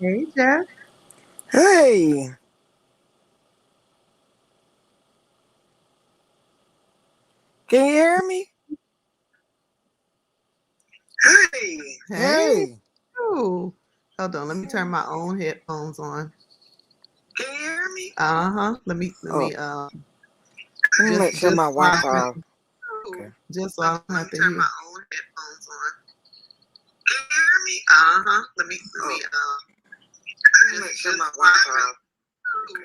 Hey, Jeff. Hey, can you hear me? Hey. Hey, Ooh. Hold on. Let me turn my own headphones on. Uh-huh. Let me oh, let me make just sure just my so I Wi-Fi don't off. Okay. just so I don't have to hear. Oh, let me make sure my Wi-Fi off. Okay.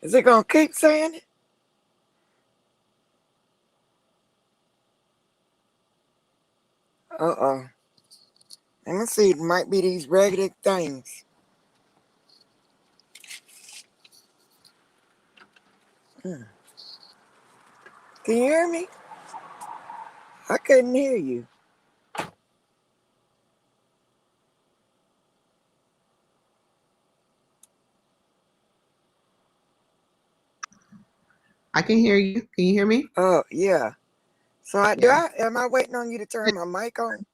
Is it gonna keep saying it? Uh-oh. Let me see. It might be these regular things. Hmm. Can you hear me? I couldn't hear you. I can hear you. Can you hear me? Oh, yeah. So Yeah. am I waiting on you to turn my mic on?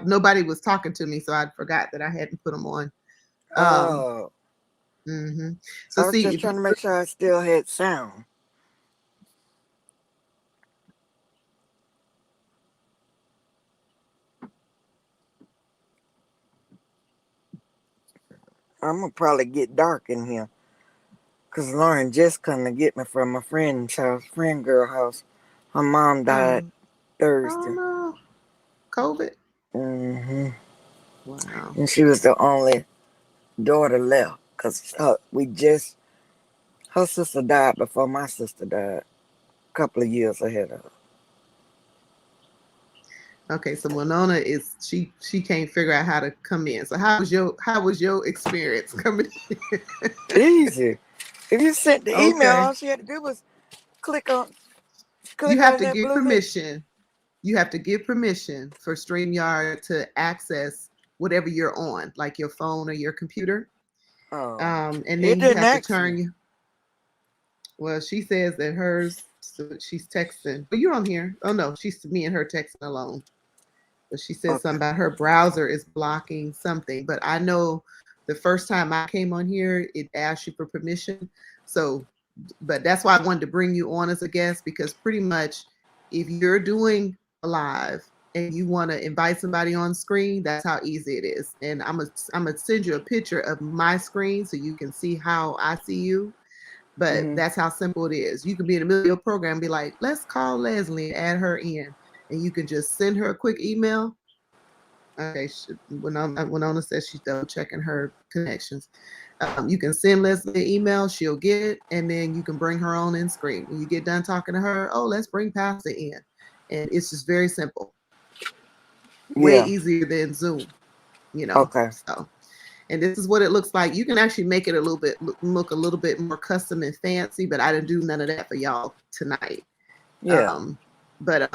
Nobody was talking to me, so I forgot that I hadn't put them on. Um, Oh, hmm So I was see, just if you trying to make sure I still had sound. I'm gonna probably get dark in here. Cause Lauren just come to get me from a friend's house, friend girl house. Her mom died oh, oh Thursday. no, COVID. Hmm. Wow. And she was the only daughter left. Cause her sister died before my sister died. A couple of years ahead of her. Okay, so Winona is she can't figure out how to come in. So how was your experience coming in? Easy. If you sent the email, Okay. all she had to do was click on You click have on to that give blue link. permission. You have to give permission for StreamYard to access whatever you're on, like your phone or your computer. Oh. And It then you didn't have to ask me. turn. Well, she says that hers. So she's texting. But you're on here. Oh no, she's me and her texting alone. But she said Okay. something about her browser is blocking something. But I know the first time I came on here, it asked you for permission. So, but that's why I wanted to bring you on as a guest because pretty much if you're doing a live and you want to invite somebody on screen, that's how easy it is. And I'm gonna send you a picture of my screen so you can see how I see you. But Hmm. that's how simple it is. You can be in the middle of your program and be like, let's call Leslie and add her in. And you can just send her a quick email. Okay, Winona says she's double checking her connections. You can send Leslie an email, she'll get it, and then you can bring her on in screen. When you get done talking to her, oh, let's bring Pastor in. And it's just very simple, way Yeah. easier than Zoom. Okay. So, and this is what it looks like. You can actually make it a little bit look a little bit more custom and fancy, but I didn't do none of that for y'all tonight. Yeah. Um, but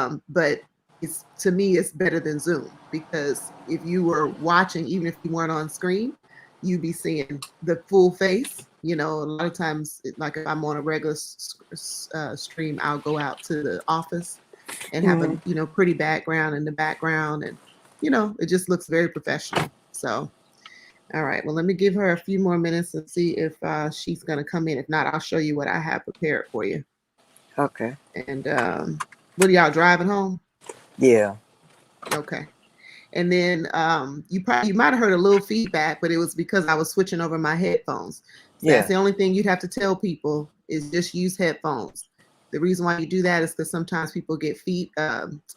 it's to me it's better than Zoom because if you were watching, even if you weren't on screen, you'd be seeing the full face. A lot of times, like if I'm on a regular stream, I'll go out to the office and have a Hmm. pretty background in the background, and it just looks very professional. So all right. Well, let me give her a few more minutes and see if she's going to come in. If not, I'll show you what I have prepared for you. Okay. And what are y'all driving home? Yeah. Okay. And then you might have heard a little feedback, but it was because I was switching over my headphones. So that's Yeah. the only thing you'd have to tell people is just use headphones. The reason why you do that is because sometimes people get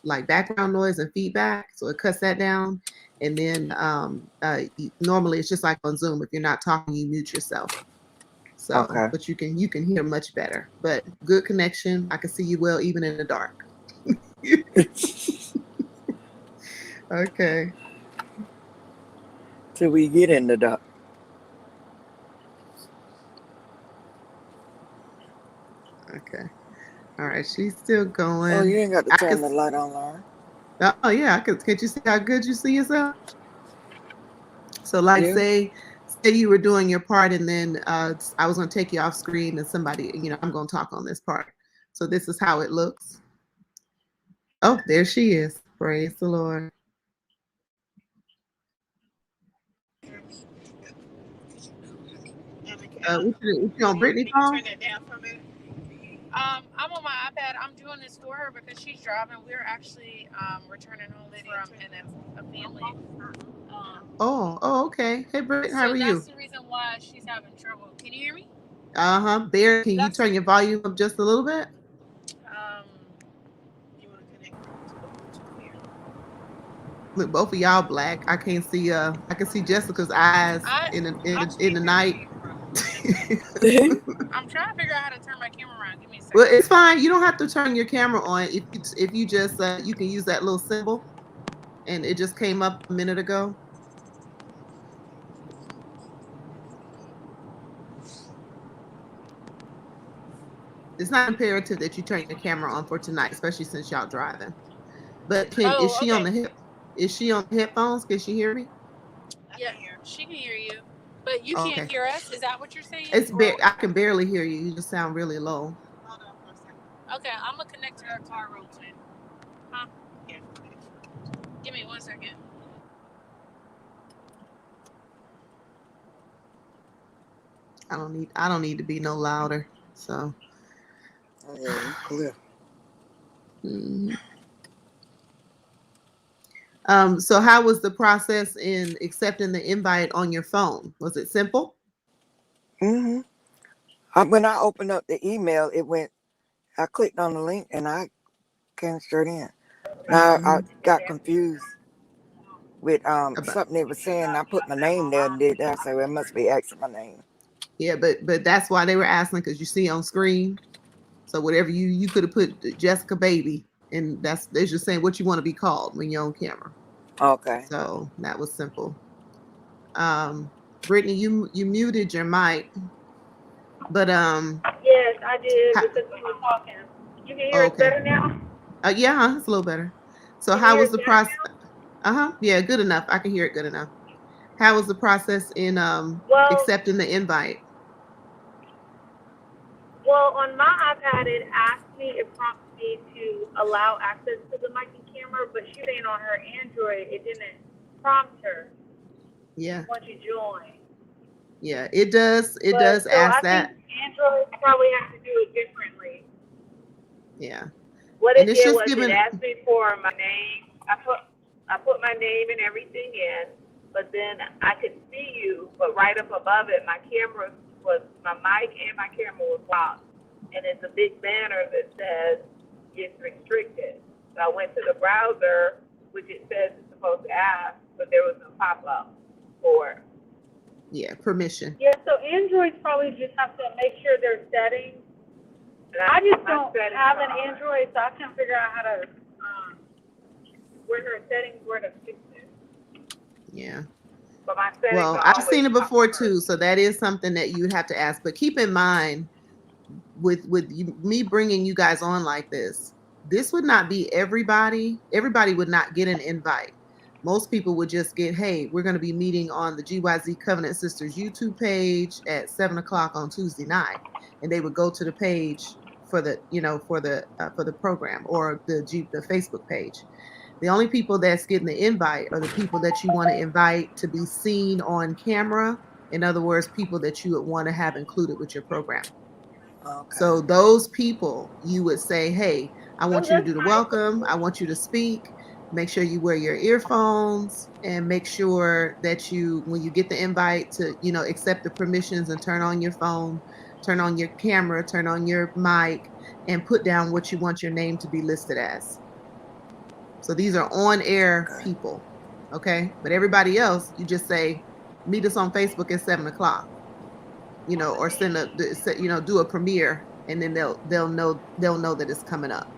like background noise and feedback, so it cuts that down. And then normally it's just like on Zoom. If you're not talking, you mute yourself. So, Okay. but you can hear much better. But good connection. I can see you well even in the dark. Okay. Till we get in the dock. Okay. All right. She's still Oh, going. you ain't got to I could. turn the light on, Lauren. Oh yeah. I could. Can't you see how good you see yourself? So, like, Yeah. say you were doing your part, and then I was going to take you off screen, and somebody, I'm going to talk on this part. So this is how it looks. Oh, there she is. Praise the Lord. What you on Brittany phone? Turn that down for me. I'm on my iPad. I'm doing this for her because she's driving. We're actually returning home from a family. Okay. Hey, Britt, how So are that's you? the reason why she's having trouble. Can you hear me? Bear, can you That's turn your volume up just a little bit? you want to connect to the Bluetooth here? Look, both of y'all black. I can't see. I can see Jessica's eyes in the night. I'm trying to figure out how to turn my camera around. Give me a second. Well, it's fine. You don't have to turn your camera on. If you just you can use that little symbol, and it just came up a minute ago. It's not imperative that you turn your camera on for tonight, especially since y'all driving. But is she on the hip? Is she on the headphones? Can she hear me? Yeah, she can hear you, but you can't hear us. Is that what you're saying? I can barely hear you. You just sound really low. Hold on for a second. Okay, I'm gonna connect to her car real quick. Huh? Yeah. Give me 1 second. I don't need to be no louder. So. Yeah, clear. Mm-hmm. So how was the process in accepting the invite on your phone? Was it simple? When I opened up the email, I clicked on the link and I came straight in. Now I got confused with something they were saying. I put my name there and did that, so it must be asking my name. Yeah, but that's why they were asking, because you see on screen. So whatever you could have put Jessica Baby, and they're just saying what you want to be called when you're on camera. Okay. So that was simple. Brittany, you muted your mic, but yes, I did because we were talking. You can hear it better now? Yeah, it's a little better. So how was the process? Yeah, good enough. I can hear it good enough. How was the process in accepting the invite? Well, on my iPad, it prompted me to allow access to the mic and camera, but she's saying on her Android, it didn't prompt her. Yeah. Once you join. Yeah, it does. It does ask that. I think Android probably has to do it differently. Yeah. What it did was it asked me for my name. I put my name and everything in, but then I could see you, but right up above it, my mic and my camera was locked. And it's a big banner that says it's restricted. So I went to the browser, which it says it's supposed to ask, but there was no pop-up for it. Yeah, permission. Yeah, so Androids probably just have to make sure their settings. I just don't have an Android, so I can't figure out how to, where her settings were to fix it. Yeah. But my settings well, I've seen it before too, so that is something that you'd have to ask. But keep in mind, with me bringing you guys on like this would not be everybody. Everybody would not get an invite. Most people would just get, hey, we're going to be meeting on the GYZ Covenant Sisters YouTube page at 7:00 on Tuesday night, and they would go to the page for the for the program, or the Facebook page. The only people that's getting the invite are the people that you want to invite to be seen on camera. In other words, people that you would want to have included with your program. Okay. So those people, you would say, hey, I want you to do the welcome. I want you to speak. Make sure you wear your earphones, and make sure that when you get the invite, to, accept the permissions and turn on your phone, turn on your camera, turn on your mic, and put down what you want your name to be listed as. So these are on-air people, okay? But everybody else, you just say, meet us on Facebook at 7:00, or do a premiere, and then they'll know that it's coming up.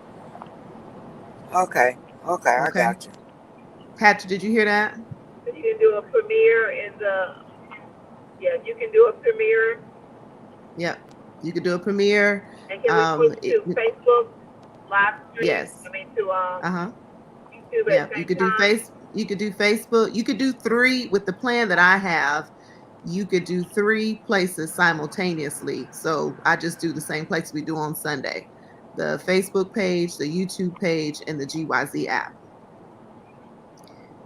Okay. I got you. Patrick, did you hear that? You can do a premiere you can do a premiere. Yep, you could do a premiere. And can we switch to Facebook live stream? Yes. I mean to YouTube yeah, you could do Facebook. You could do 3 with the plan that I have. You could do 3 places simultaneously. So I just do the same place we do on Sunday. the Facebook page, the YouTube page, and the GYZ app.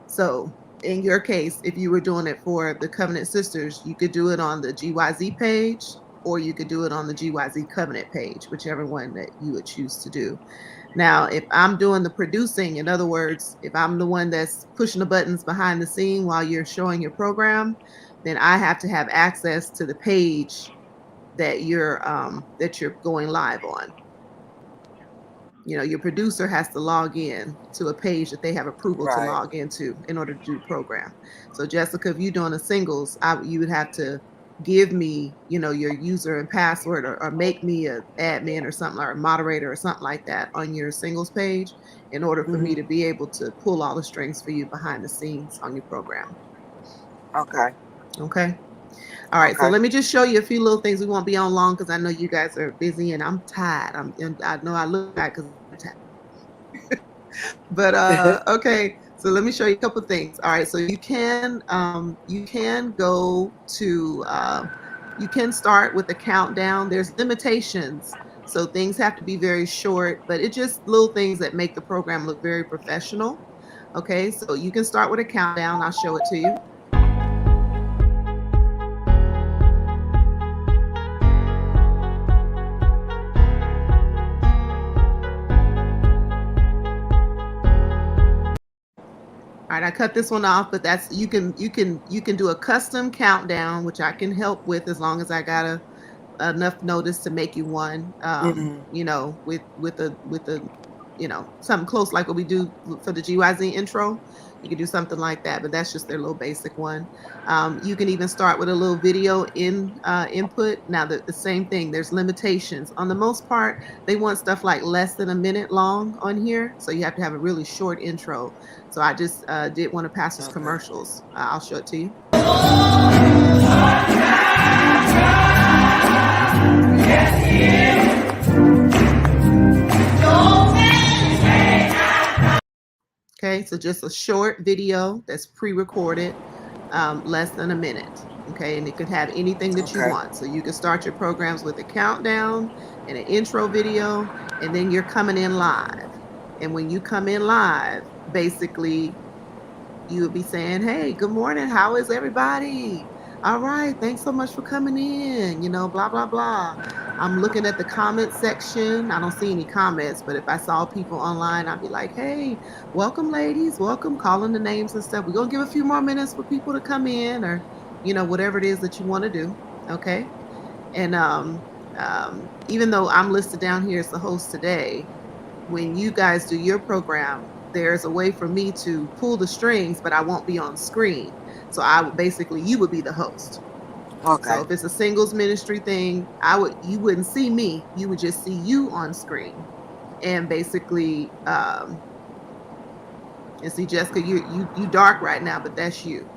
So in your case, if you were doing it for the Covenant Sisters, you could do it on the GYZ page, or you could do it on the GYZ Covenant page, whichever one that you would choose to do. Now, if I'm doing the producing, in other words, if I'm the one that's pushing the buttons behind the scene while you're showing your program, then I have to have access to the page that you're going live on. You know, your producer has to log in to a page that they have approval to Right. log into in order to do the program. So Jessica, if you're doing a singles, you would have to give me, you know, your user and password, or make me a admin or something, or a moderator or something like that on your singles page in order for me to be able to pull all the strings for you behind the scenes on your program. Okay. Okay. All right, so let me just show you a few little things. We won't be on long because I know you guys are busy and I'm tired. I know I look tired because I'm tired. But okay, so let me show you a couple things. All right, so you can go to you can start with a countdown. There's limitations, so things have to be very short, but it's just little things that make the program look very professional. Okay, so you can start with a countdown. I'll show it to you. All right, I cut this one off, but that's you can do a custom countdown, which I can help with as long as I got enough notice to make you one. You know, with a you know, something close like what we do for the GYZ intro. You can do something like that, but that's just their little basic one. You can even start with a little video input. Now, the same thing, there's limitations. On the most part, they want stuff like less than a minute long on here, so you have to have a really short intro. So I just did one of Pastor's commercials. I'll show it to you. Okay, so just a short video that's pre-recorded, less than a minute. Okay, and it could have anything that you want. So you can start your programs with a countdown and an intro video, and then you're coming in live. And when you come in live, basically, you would be saying, hey, good morning. How is everybody? All right. Thanks so much for coming in. You know, blah, blah, blah. I'm looking at the comment section. I don't see any comments, but if I saw people online, I'd be like, hey, welcome, ladies. Welcome. Calling the names and stuff. We're going to give a few more minutes for people to come in, or, you know, whatever it is that you want to do. Okay. And even though I'm listed down here as the host today, when you guys do your program, there's a way for me to pull the strings, but I won't be on screen. So you would be the host. Okay. So if it's a singles ministry thing, you wouldn't see me. You would just see you on screen. And basically, and see, Jessica, you dark right now, but that's you.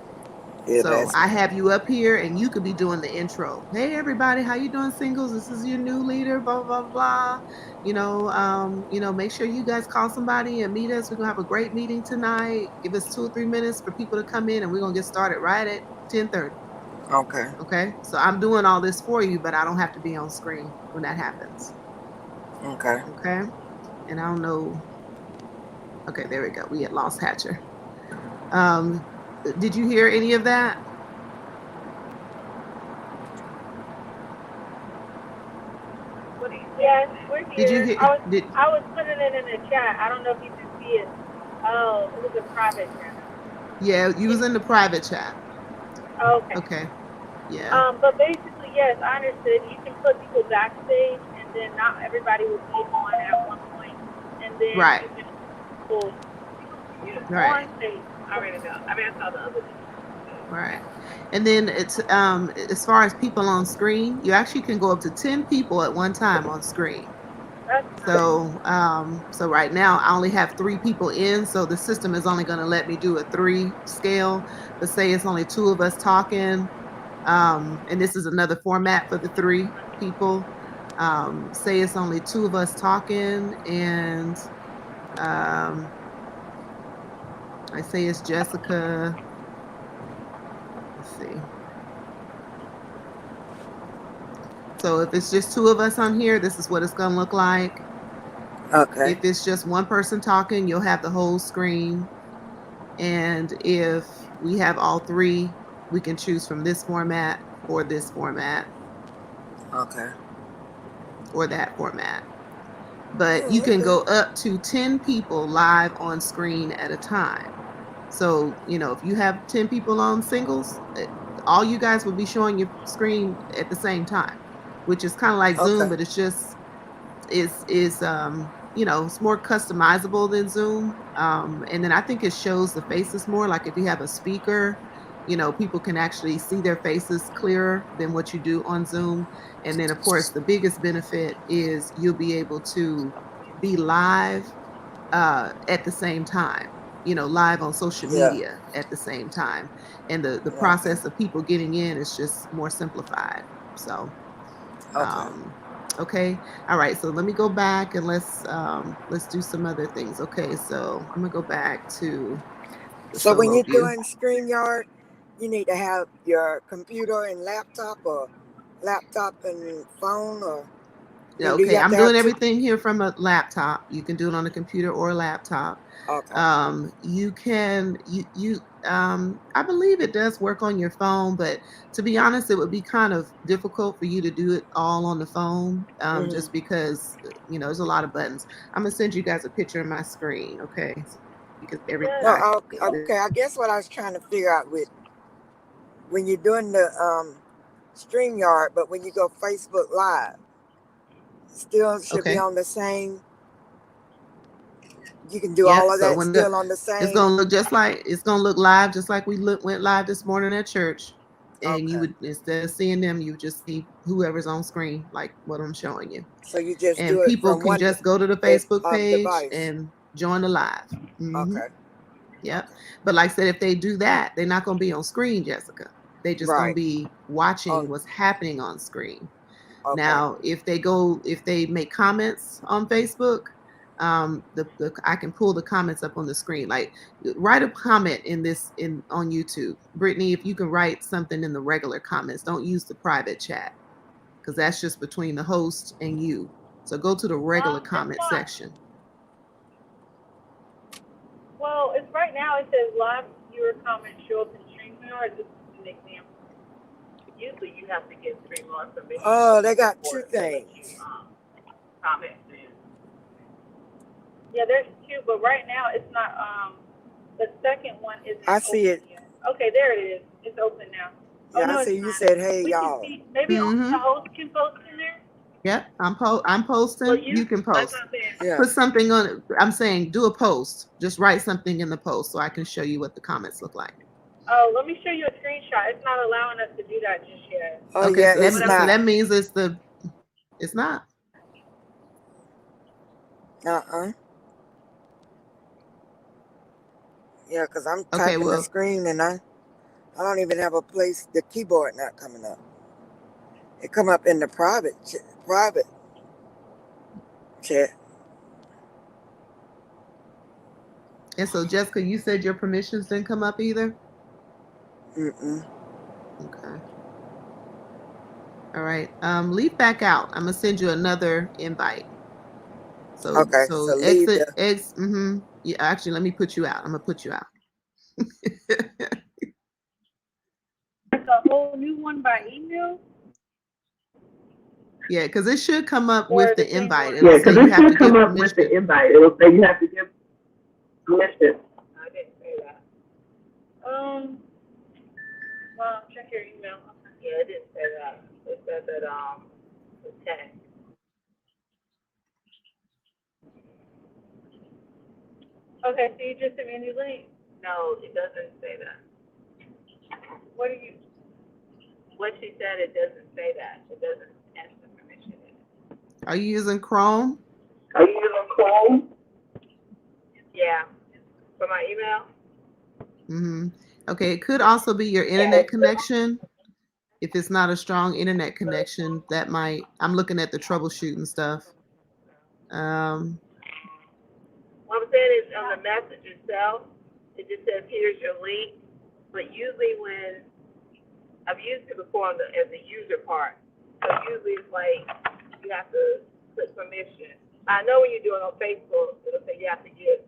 Yeah, so I have you up here, and you could be doing the intro. Hey, everybody, how you doing, singles? This is your new leader, blah, blah, blah. You know, make sure you guys call somebody and meet us. We're going to have a great meeting tonight. Give us 2 or 3 minutes for people to come in, and we're going to get started right at 10:30. Okay. Okay. So I'm doing all this for you, but I don't have to be on screen when that happens. Okay. Okay. And I don't know. Okay, there we go. We had lost Hatcher. Did you hear any of that? Yes, we're here. Did you hear? I was putting it in the chat. I don't know if you can see it. Oh, it was a private chat. Yeah, you was in the private chat. Okay. Okay. Yeah. But basically, yes, I understood. You can put people backstage, and then not everybody will be on at one point, and then you can pull on stage. I already know. I mean, I saw the other thing. Right. And then it's as far as people on screen, you actually can go up to 10 people at one time on screen. So so right now I only have 3 people in, so the system is only going to let me do a 3 scale. But say it's only 2 of us talking, and this is another format for the 3 people. Say it's only 2 of us talking, and I say it's Jessica. Let's see. So if it's just 2 of us on here, this is what it's going to look like. Okay. If it's just one person talking, you'll have the whole screen. And if we have all three, we can choose from this format or this format Okay. or that format. But you Oh, can okay. go up to 10 people live on screen at a time. So, if you have 10 people on singles, all you guys will be showing your screen at the same time, which is kind of like Zoom, Okay. but it's just is it's more customizable than Zoom. And then I think it shows the faces more. Like if you have a speaker, people can actually see their faces clearer than what you do on Zoom. And then of course the biggest benefit is you'll be able to be live at the same time, live on social Yeah. media at the same time. And the Okay. process of people getting in is just more simplified. So Okay. um, okay. All right. So let me go back and let's do some other things. Okay. So I'm gonna go back to the So when solo you're view. doing StreamYard, you need to have your computer and laptop, or laptop and phone, or Yeah, do you okay, have I'm to doing have two? everything here from a laptop. You can do it on a computer or a laptop. Okay. You can you I believe it does work on your phone, but to be honest, it would be kind of difficult for you to do it all on the phone, Mm-hmm. just because there's a lot of buttons. I'm gonna send you guys a picture of my screen, okay? So because No, everybody can see okay. I guess what I was trying to figure out with when you're doing the StreamYard, but when you go Facebook Live, still it. should be Okay. on the same. You can do all Yep. of So that when still on the it's gonna same. look it's gonna look live, just like we went live this morning at church. And you Okay. would, instead of seeing them, you would just see whoever's on screen, like what I'm showing you. So you just And do it people from can one just go to the Facebook page device. and join the live. Hmm. Okay. Yep. Okay. But like I said, if they do that, they're not gonna be on screen, Jessica. They just gonna Right. be watching On. what's happening on screen. Okay. Now, if they make comments on Facebook, I can pull the comments up on the screen. Like, write a comment in on YouTube, Brittany. If you can write something in the regular comments, don't use the private chat because that's just between the host and you. So go to the regular It's comment not. section. Well, it's right now. It says live viewer comments show up in StreamYard. This is an example. Usually, you have to get StreamYard permission Oh, they got two for it to let you things. comment. Yeah, there's two, but right now it's not. The second one isn't I see open it. yet. Okay, there it is. It's open now. Oh Yeah, I no, it's see. You not. said, "Hey, We can y'all." see. Maybe Mm-hmm. the host can post in there. Yep, I'm Well, posting. You can that's post. what I'm saying. Yeah. Put something on it. I'm saying do a post. Just write something in the post so I can show you what the comments look like. Oh, let me show you a screenshot. It's not allowing us to do that just yet. Oh, Okay, yeah. so It's so not. that means it's not. Uh-uh. Yeah, because I'm Okay, typing the well, screen and I don't even have a place. The keyboard not coming up. It come up in the private chat. and so Jessica, you said your permissions didn't come up either? Mm-mm. Okay. All right. Leave back out. I'm gonna send you another invite. So Okay, so leave the. Yeah, actually let me put you out. I'm gonna put you out. It's a whole new one by email Yeah, because it should come up or with the the same invite. one. It'll Yeah, say because you it have to should come give up with the permission. invite. It'll say you have to give permission. I didn't say that. Well, check your email. Yeah, it didn't say that. It said that the text. Okay, so you just sent me a new link. No, it doesn't say that. What are you? What she said, it doesn't say that. It doesn't ask for permission. Are you using Chrome? Are you using Chrome? Yeah, for my email. Okay, it could also be your internet connection. If it's not a strong internet connection, that might. I'm looking at the troubleshooting stuff. What I'm saying is on the message itself, it just says, here's your link. But usually when, I've used it before as the user part. So usually it's like, you have to click permission I know when you do it on Facebook, it'll say you have to get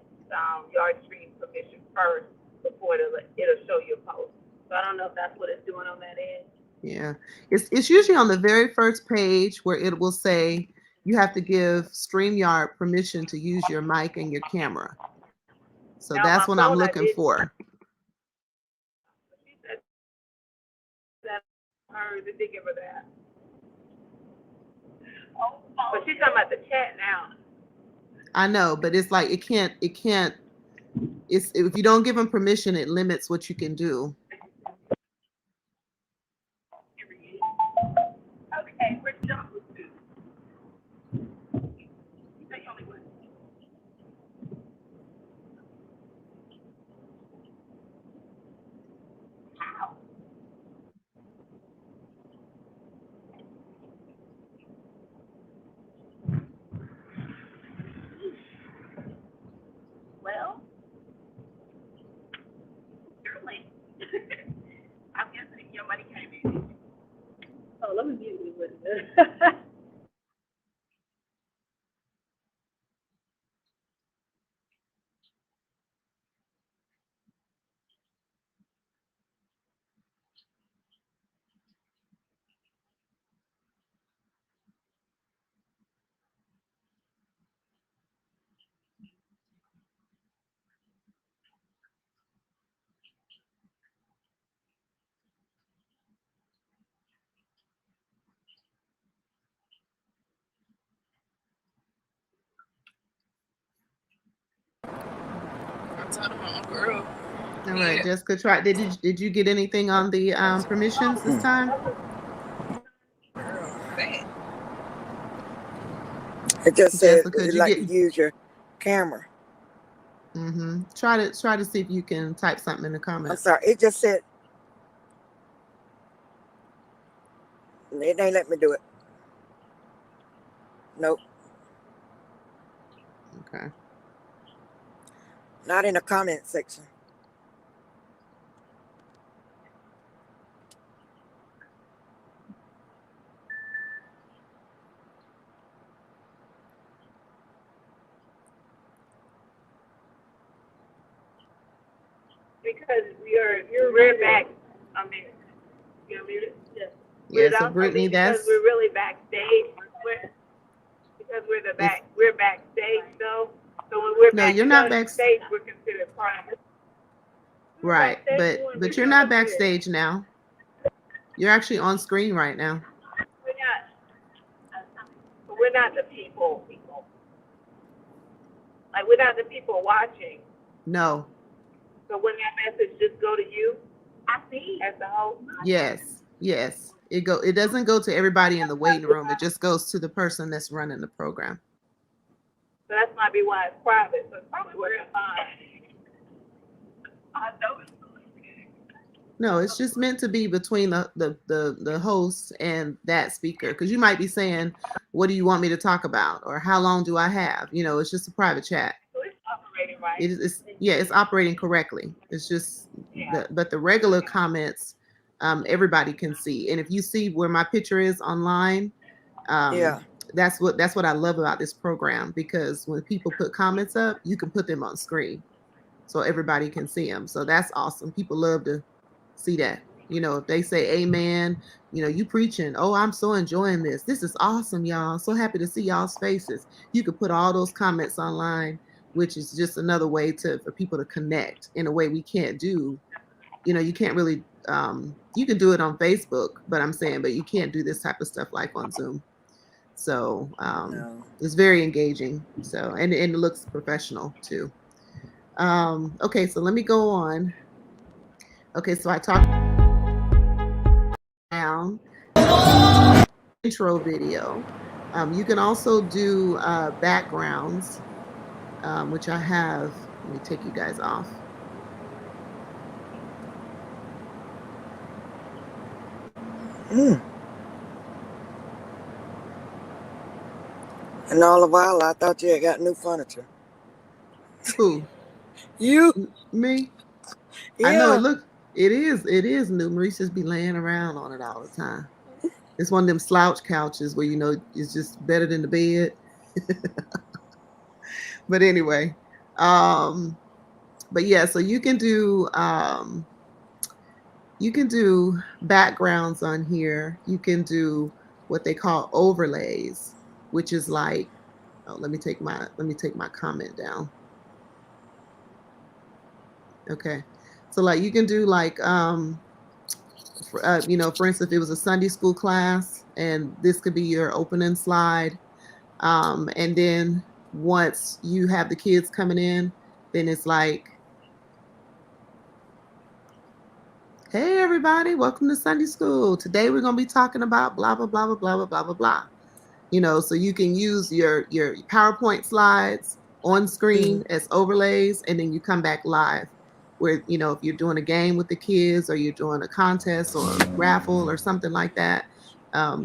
Yard Stream permission first before it'll show you a post. So I don't know if that's what it's doing on that end. Yeah, it's usually on the very first page where it will say you have to give StreamYard permission to use your mic and your camera. So Now, that's my what I'm phone, I looking did- for. She said that hers, it did give her that. But she's talking about the chat now. I know, but it's like it can't. It's if you don't give them permission, it limits what you can do. Okay, we're done with this. They only went. Well, certainly. I'm guessing your money came in. Oh, let me mute you with this. I'm talking about Uncle Earl. All right, Jessica, try. Did you get anything on the permissions this time? It just says Jessica, you'd you like get- to use your camera. Mm-hmm. Try to see if you can type something in the I'm comments. sorry. It just said it ain't let me do it. Nope. Okay. Not in the comment section. Because we're back. I mean, you're muted. Yes. Yeah. But So also Brittany, because that's we're really backstage. Because we're backstage though. So when we're no, you're not backstage, we're considered part of it. right, Backstage, but you're not backstage now. You're actually on screen right now. We're not the people. Like we're not the people watching. No. So when that message just go to you, I see as the host. Yes. Yes. It doesn't go to everybody in the waiting room. It just goes to the person that's running the program. So that might be why it's private. So it's probably working fine. I know it's No, it's just meant to be between the host and that speaker. Because you might be saying, what do you want me to talk about? Or how long do I have? You know, it's just a private chat. so it's operating right. It's operating correctly. It's just, but the regular comments, everybody can see. And if you see where my picture is online, Yeah. that's what I love about this program, because when people put comments up, you can put them on screen so everybody can see them. So that's awesome. People love to see that. You know, if they say amen, you know, you preaching, oh, I'm so enjoying this. This is awesome, y'all. So happy to see y'all's faces. You could put all those comments online, which is just another way for people to connect in a way we can't do. You know, you can't really, you can do it on Facebook, but you can't do this type of stuff like on Zoom. So No. it's very engaging. So, and it looks professional too. Okay, so let me go on. Okay, so I talked down intro video. You can also do backgrounds, which I have. Let me take you guys off. And all the while, I thought you had got new furniture. Who? You? Me? Yeah. I know it is new. Maurice just be laying around on it all the time. It's one of them slouch couches where, you know, it's just better than the bed. But anyway, but yeah, so you can do backgrounds on here. You can do what they call overlays, which is like, oh, let me take my comment down. Okay. So like you can do like for instance, if it was a Sunday school class, and this could be your opening slide. And then once you have the kids coming in, then it's like, hey everybody, welcome to Sunday school. Today we're gonna be talking about blah blah blah blah blah blah blah blah blah. So you can use your PowerPoint slides on screen as overlays, and then you come back live. Where if you're doing a game with the kids, or you're doing a contest or a raffle or something like that,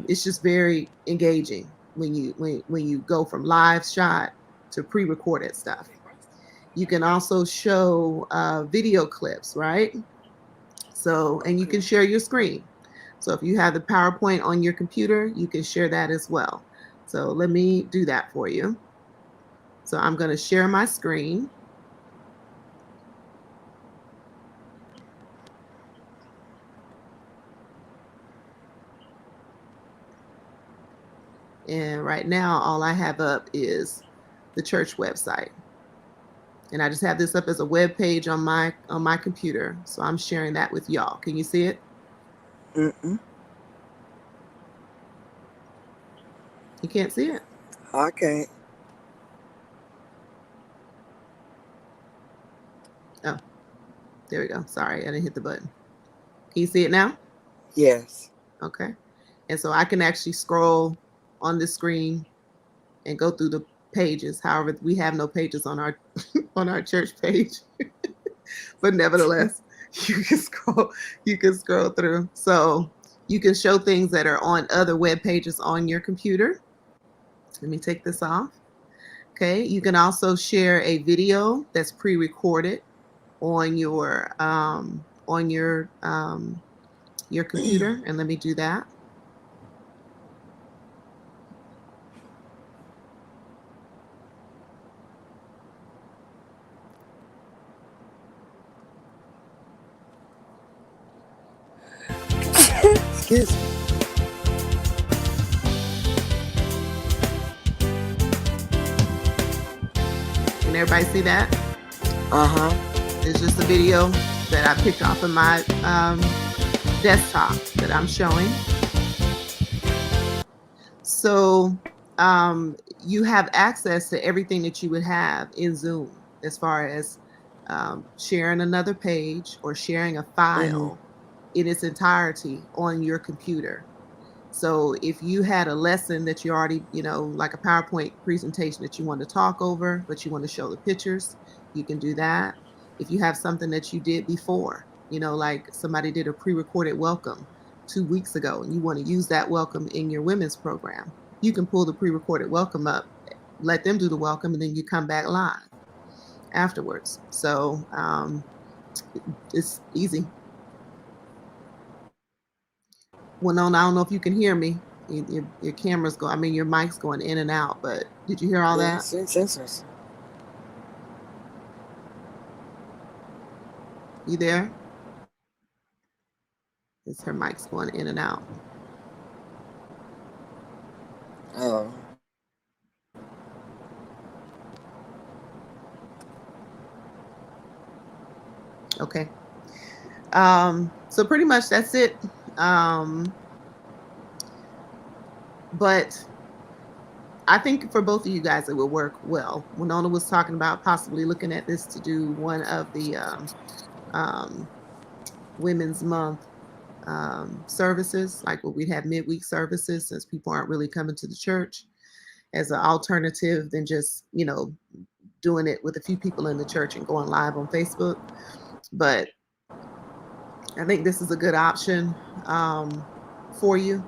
it's just very engaging when you go from live shot to pre-recorded stuff. You can also show video clips, right? So, and you can share your screen. So if you have the PowerPoint on your computer, you can share that as well. So let me do that for you. So I'm going to share my screen. And right now, all I have up is the church website. And I just have this up as a web page on my computer. So I'm sharing that with y'all. Can you see it? Mm-mm. You can't see it? I can't. Oh, there we go. Sorry, I didn't hit the button. Can you see it now? Yes. Okay. And so I can actually scroll on the screen and go through the pages. However, we have no pages on our on our church page. But nevertheless, you can scroll through. So you can show things that are on other web pages on your computer. Let me take this off. Okay. You can also share a video that's pre-recorded on your computer. And let me do that. Excuse me. Can everybody see that? Uh-huh. It's just a video that I picked off of my desktop that I'm showing. So you have access to everything that you would have in Zoom, as far as sharing another page or sharing a file in its entirety on your computer. So if you had a lesson that you already, like a PowerPoint presentation that you want to talk over, but you want to show the pictures, you can do that. If you have something that you did before, like somebody did a pre-recorded welcome 2 weeks ago, and you want to use that welcome in your women's program, you can pull the pre-recorded welcome up, let them do the welcome, and then you come back live afterwards. So it's easy. Well, no, I don't know if you can hear me. Your camera's going, your mic's going in and out, but did you hear all that? Sensors. You there? It's her mic's going in and out. Oh. Okay. So pretty much that's it. But I think for both of you guys, it will work well. Winona was talking about possibly looking at this to do one of the Women's Month services, like where we'd have midweek services, since people aren't really coming to the church, as an alternative than just, doing it with a few people in the church and going live on Facebook. But I think this is a good option for you.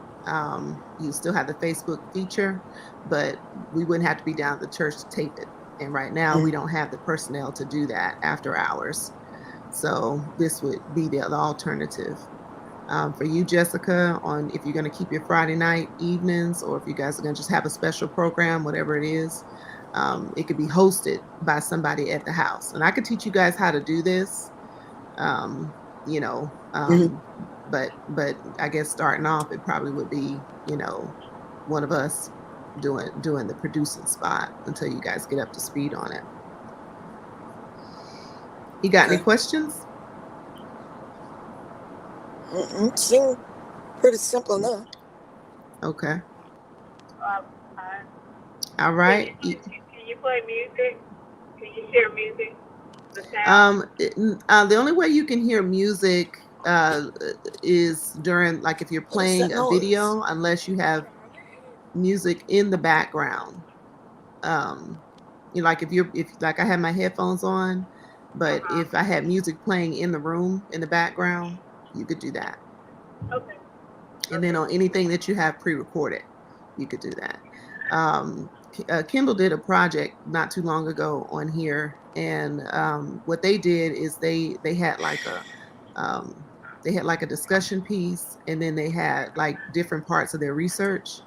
You still have the Facebook feature, but we wouldn't have to be down at the church to tape it. And right now we don't have the personnel to do that after hours. So this would be the alternative. For you, Jessica, on if you're going to keep your Friday night evenings, or if you guys are going to just have a special program, whatever it is, it could be hosted by somebody at the house. And I could teach you guys how to do this. Um, you know, Hmm. but I guess starting off, it probably would be, one of us doing the producing spot until you guys get up to speed on it. You got any Okay. questions? Seemed pretty simple enough. Okay. Uh, All can right. you can you play music? Can you share music? The sound. The only way you can hear music is during, like, if you're What is that playing a noise? video, unless you have music in the background. Um, like if like I had my headphones on, but Uh-huh. if I had music playing in the room in the background, you could do that. Okay. And then Okay. on anything that you have pre-recorded, you could do that. Kindle did a project not too long ago on here, and what they did is they had like um, a discussion piece, and then they had like different parts of their research.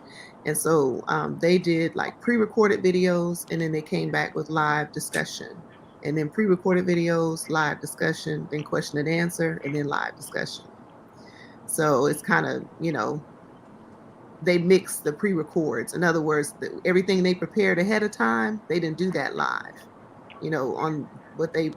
And so they did like pre-recorded videos, and then they came back with live discussion, and then pre-recorded videos, live discussion, then question and answer, and then live discussion. So it's kind of, they mix the pre-records. In other words, everything they prepared ahead of time, they didn't do that live. On what they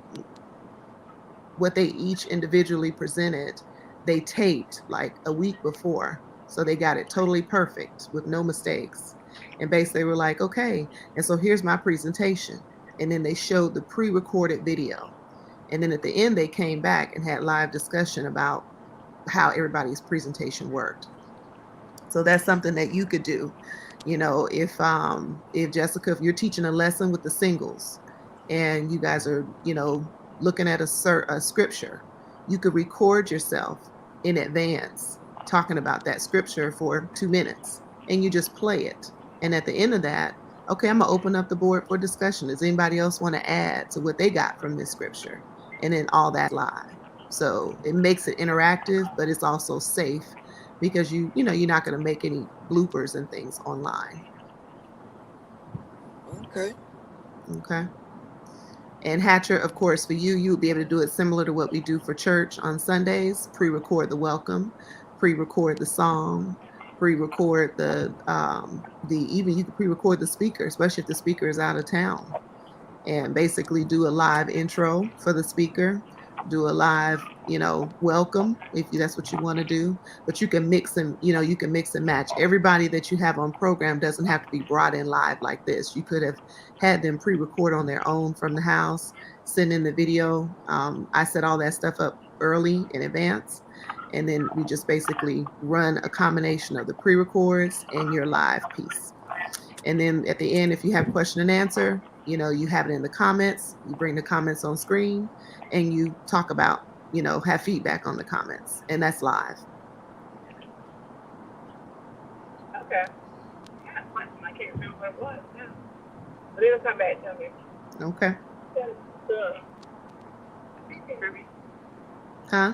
each individually presented, they taped like a week before. So they got it totally perfect with no mistakes. And basically were like, okay, and so here's my presentation. And then they showed the pre-recorded video. And then at the end, they came back and had live discussion about how everybody's presentation worked. So that's something that you could do. If Jessica, if you're teaching a lesson with the singles and you guys are, looking at a scripture, you could record yourself in advance talking about that scripture for 2 minutes, and you just play it. And at the end of that, okay, I'm gonna open up the board for discussion. Does anybody else want to add to what they got from this scripture? And then all that live. So it makes it interactive, but it's also safe because you're not going to make any bloopers and things online. Okay. Okay. And Hatcher, of course, for you would be able to do it similar to what we do for church on Sundays. Pre-record the welcome, pre-record the song, pre-record the even you can pre-record the speaker, especially if the speaker is out of town, and basically do a live intro for the speaker, do a live, welcome if that's what you want to do. But you can mix and match. Everybody that you have on program doesn't have to be brought in live like this. You could have had them pre-record on their own from the house, send in the video. I set all that stuff up early in advance. And then we just basically run a combination of the pre-records and your live piece. And then at the end, if you have question and answer, you have it in the comments. You bring the comments on screen and you talk about, have feedback on the comments. And that's live. Okay. Yeah, I can't remember what it was now. But it'll come back to me. Okay. You can hear me. Huh?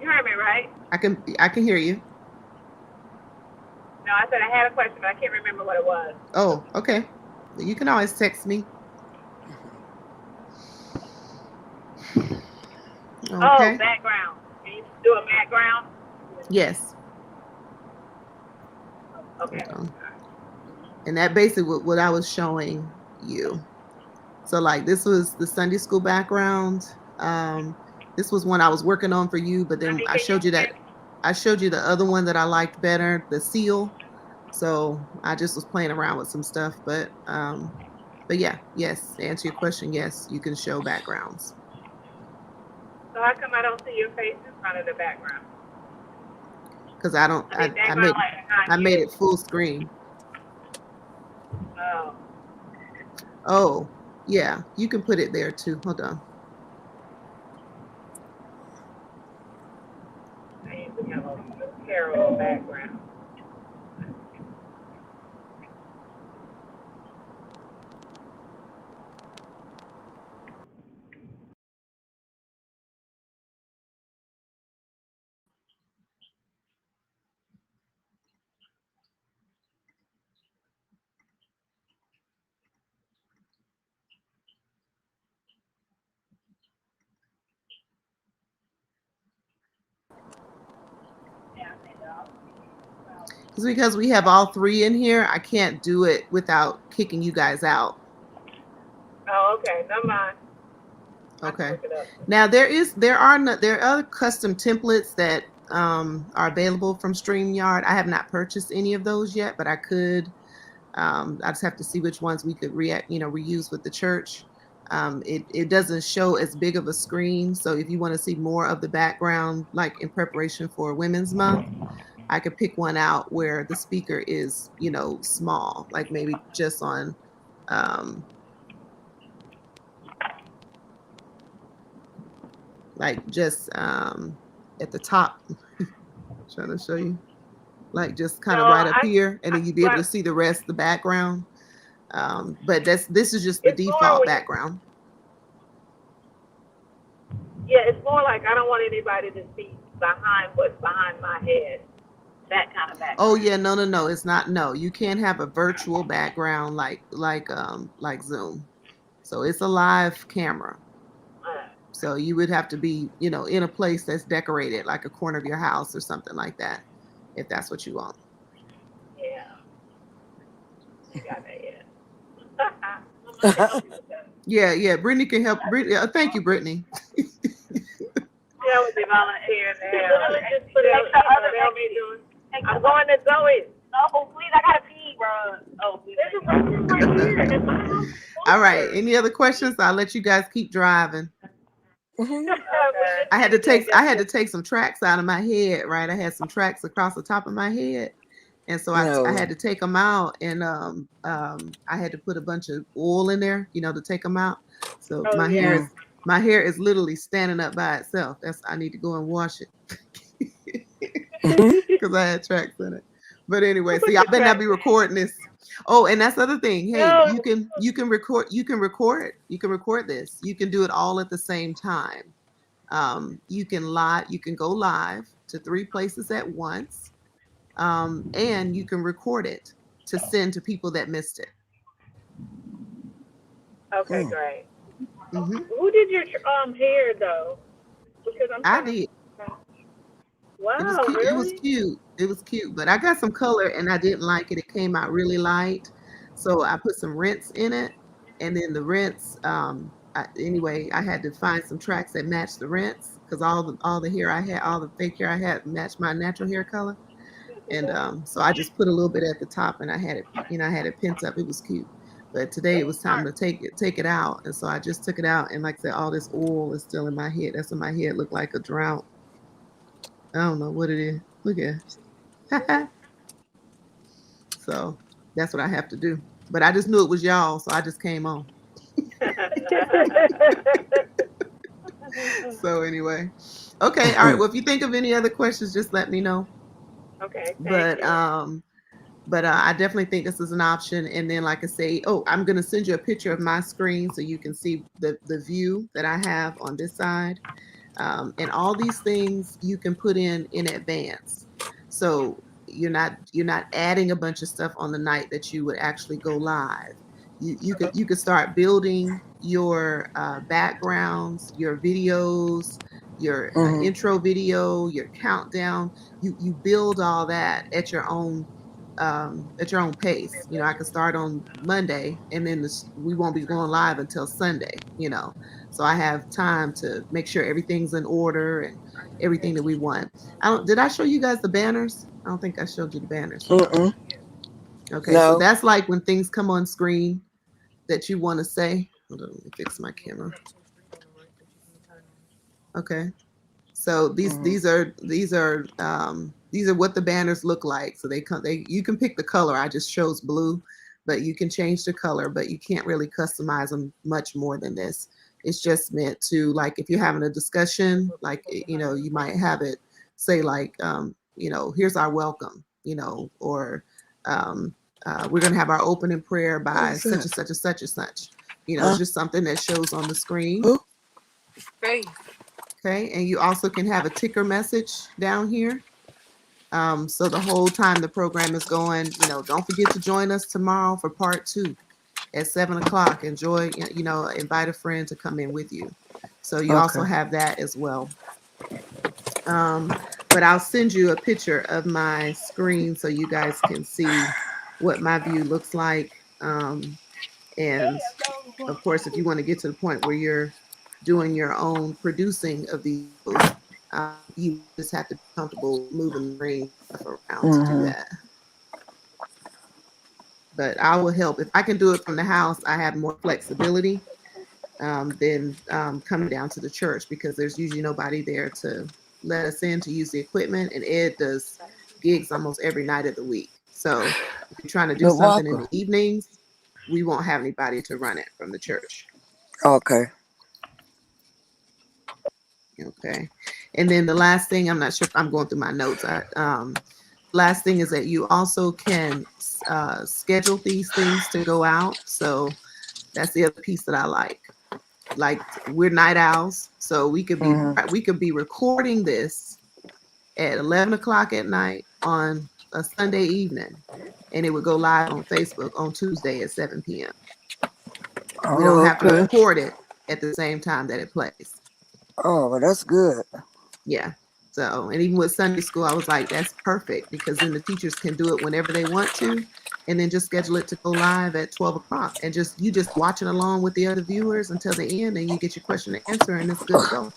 You heard me, right? I can hear you. No, I said I had a question, but I can't remember what it was. Oh, okay. You can always text me. Oh, Okay. background. Can you do a background? Yes. Okay. Hold on. And that basically what I was showing you. So like this was the Sunday school background. This was one I was working on for you, but then Honey, I can you showed you that I showed you the other one that I liked better, the seal. So I just was playing around with some stuff, but yeah, yes, to answer your question, yes, you can show backgrounds. So how come I don't see your face in front of the background? Because I don't I mean, I background made like behind I made you. it full screen. Oh. Oh, yeah, you can put it there too. Hold on. I usually have a parallel background. It's because we have all three in here. I can't do it without kicking you guys out. Oh, okay. Never mind. Okay. Now there are other custom templates that are available from StreamYard. I have not purchased any of those yet, but I could. I just have to see which ones we could reuse with the church. It doesn't show as big of a screen, so if you want to see more of the background, like in preparation for Women's Month, I could pick one out where the speaker is, small, like maybe just on, like just at the top. Trying to show you, like just kind of right up here, and then you'd be able to see the rest of the background. But this is just the default background. Yeah, it's more like I don't want anybody to see behind what's behind my head. That kind of background. Oh yeah, no, it's not. No, you can't have a virtual background like Zoom. So it's a live camera. So you would have to be, in a place that's decorated, like a corner of your house or something like that, if that's what you want. Yeah. You got that yet. Yeah. Brittany can help. Thank you, Brittany. Yeah, with the volunteers. I'm going to Zoe. Oh, please, I gotta pee, bro. Oh, please. All right. Any other questions? I'll let you guys keep driving. I had to take some tracks out of my head, right? I had some tracks across the top of my head, and so I had to take them out, and I had to put a bunch of oil in there, to take them out. So my hair is literally standing up by itself. I need to go and wash it because I had tracks in it. But anyway, see, I better not be recording this. Oh, and that's the other thing. Hey, you can record this. You can do it all at the same time. You can go live to 3 places at once. And you can record it to send to people that missed it. Okay, great. Mm-hmm. Who did your hair though? Because I did. Wow, It was cute. It was cute, but I got some color and I didn't like it. It came out really light, so I put some rinse in it, and then the rinse. Anyway, I had to find some tracks that matched the rinse because all the hair I had, all the fake hair I had, matched my natural hair color, and so I just put a little bit at the top, and I had it pent up. It was cute, but today it was time to take it out, and so I just took it out, and like I said, all this oil is still in my head. That's what my head looked like, a drought. I don't know what it is. Look at it. So that's what I have to do. But I just knew it was y'all, so I just came on. So anyway. Okay, all right. Well, if you think of any other questions, just let me know. Okay. But I definitely think this is an option. And then, like I say, I'm gonna send you a picture of my screen so you can see the view that I have on this side. And all these things you can put in advance. So you're not adding a bunch of stuff on the night that you would actually go live. You could start building your backgrounds, your videos, your intro video, your countdown. You build all that at your own pace. I could start on Monday, and then we won't be going live until Sunday. So I have time to make sure everything's in order and everything that we want. Did I show you guys the banners? I don't think I showed you the banners. Mm-mm. Okay, no. So that's like when things come on screen that you want to say. Hold on, let me fix my camera. Okay, so these are what the banners look like. So you can pick the color. I just chose blue, but you can change the color, but you can't really customize them much more than this. It's just meant to, like, if you're having a discussion, like, you might have it say like, here's our welcome, or we're going to have our opening prayer by such and such and such and such. It's just something that shows on the screen. Great. Okay, and you also can have a ticker message down here. So the whole time the program is going, don't forget to join us tomorrow for part 2 at 7:00. Enjoy, invite a friend to come in with you. So you also have that as well. but I'll send you a picture of my screen so you guys can see what my view looks like. And of course, if you want to get to the point where you're doing your own producing of these videos, you just have to be comfortable moving the screen stuff around to do that. But I will help. If I can do it from the house, I have more flexibility than coming down to the church, because there's usually nobody there to let us in to use the equipment. And Ed does gigs almost every night of the week. So if you're trying to do something in the evenings, we won't have anybody to run it from the church. Okay. Okay. And then the last thing, I'm not sure if I'm going through my notes. Last thing is that you also can schedule these things to go out. So that's the other piece that I like. Like, we're night owls, so we could be recording this at 11 o'clock at night on a Sunday evening, and it would go live on Facebook on Tuesday at 7 p.m. We don't have to record it at the same time that it plays. Oh, well, that's good. Yeah. So, and even with Sunday school, I was like, that's perfect, because then the teachers can do it whenever they want to, and then just schedule it to go live at 12 o'clock, and you just watching along with the other viewers until the end, and you get your question and answer, and it's good to go.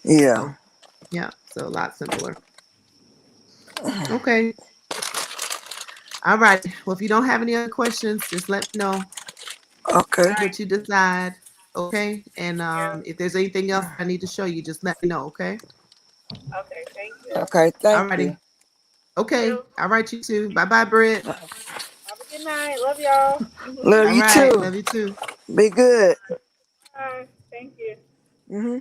Yeah. So, yeah. So a lot simpler. Okay. All right. Well, if you don't have any other questions, just let me know. Okay. What you decide. Okay. And if there's anything else I need to show you, just let me know. Okay. Okay, thank you. Okay, thank you. Okay. All right, you too. Bye-bye, Britt. Have a good night. Love y'all. Love you too. Love you too. Be good. Bye. Thank you. Mm-hmm.